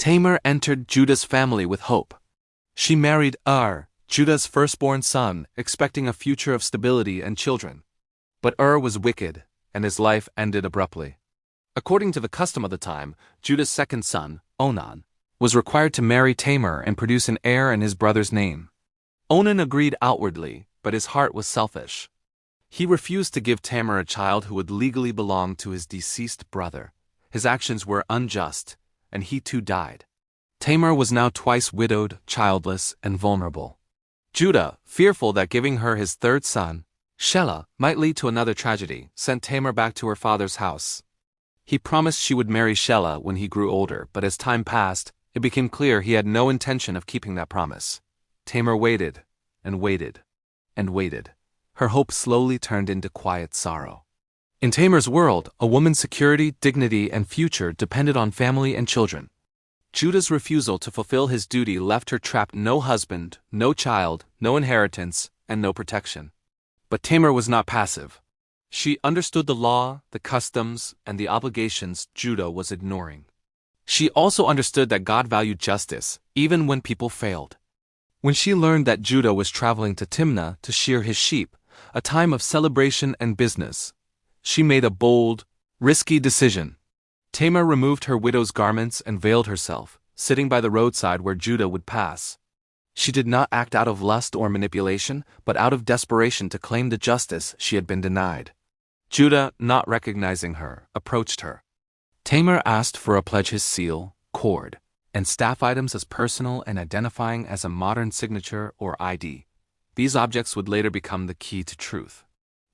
Tamar entered Judah's family with hope. She married Judah's firstborn son, expecting a future of stability and children. But was wicked, and his life ended abruptly. According to the custom of the time, Judah's second son, Onan, was required to marry Tamar and produce an heir in his brother's name. Onan agreed outwardly, but his heart was selfish. He refused to give Tamar a child who would legally belong to his deceased brother. His actions were unjust, and he too died. Tamar was now twice widowed, childless, and vulnerable. Judah, fearful that giving her his third son, Shelah, might lead to another tragedy, sent Tamar back to her father's house. He promised she would marry Shelah when he grew older, but as time passed, it became clear he had no intention of keeping that promise. Tamar waited, and waited, and waited. Her hope slowly turned into quiet sorrow. In Tamar's world, a woman's security, dignity, and future depended on family and children. Judah's refusal to fulfill his duty left her trapped: no husband, no child, no inheritance, and no protection. But Tamar was not passive. She understood the law, the customs, and the obligations Judah was ignoring. She also understood that God valued justice, even when people failed. When she learned that Judah was traveling to Timnah to shear his sheep, a time of celebration and business, she made a bold, risky decision. Tamar removed her widow's garments and veiled herself, sitting by the roadside where Judah would pass. She did not act out of lust or manipulation, but out of desperation to claim the justice she had been denied. Judah, not recognizing her, approached her. Tamar asked for a pledge: his seal, cord, and staff items as personal and identifying as a modern signature or ID. These objects would later become the key to truth.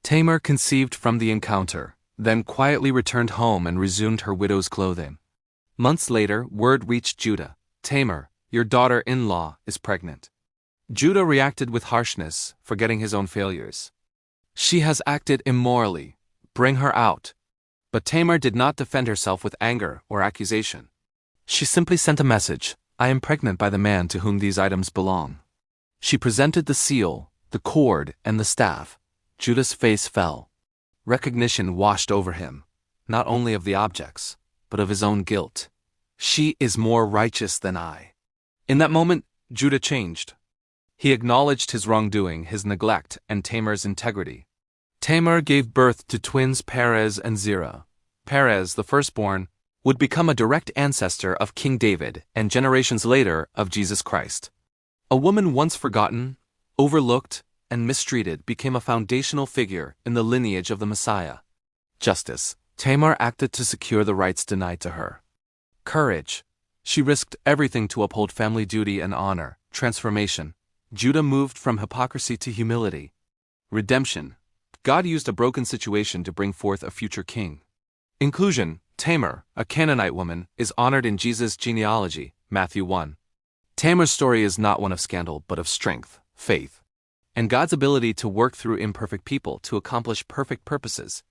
Tamar conceived from the encounter, then quietly returned home and resumed her widow's clothing. Months later, word reached Judah: Tamar, your daughter-in-law, is pregnant. Judah reacted with harshness, forgetting his own failures. She has acted immorally. Bring her out. But Tamar did not defend herself with anger or accusation. She simply sent a message: I am pregnant by the man to whom these items belong. She presented the seal, the cord, and the staff. Judah's face fell. Recognition washed over him, not only of the objects, but of his own guilt. She is more righteous than I. In that moment, Judah changed. He acknowledged his wrongdoing, his neglect, and Tamar's integrity. Tamar gave birth to twins Perez and Zerah. Perez, the firstborn, would become a direct ancestor of King David and generations later of Jesus Christ. A woman once forgotten, overlooked, and mistreated became a foundational figure in the lineage of the Messiah. Justice. Tamar acted to secure the rights denied to her. Courage. She risked everything to uphold family duty and honor. Transformation. Judah moved from hypocrisy to humility. Redemption. God used a broken situation to bring forth a future king. Inclusion. Tamar, a Canaanite woman, is honored in Jesus' genealogy, Matthew 1. Tamar's story is not one of scandal but of strength, faith, and God's ability to work through imperfect people to accomplish perfect purposes.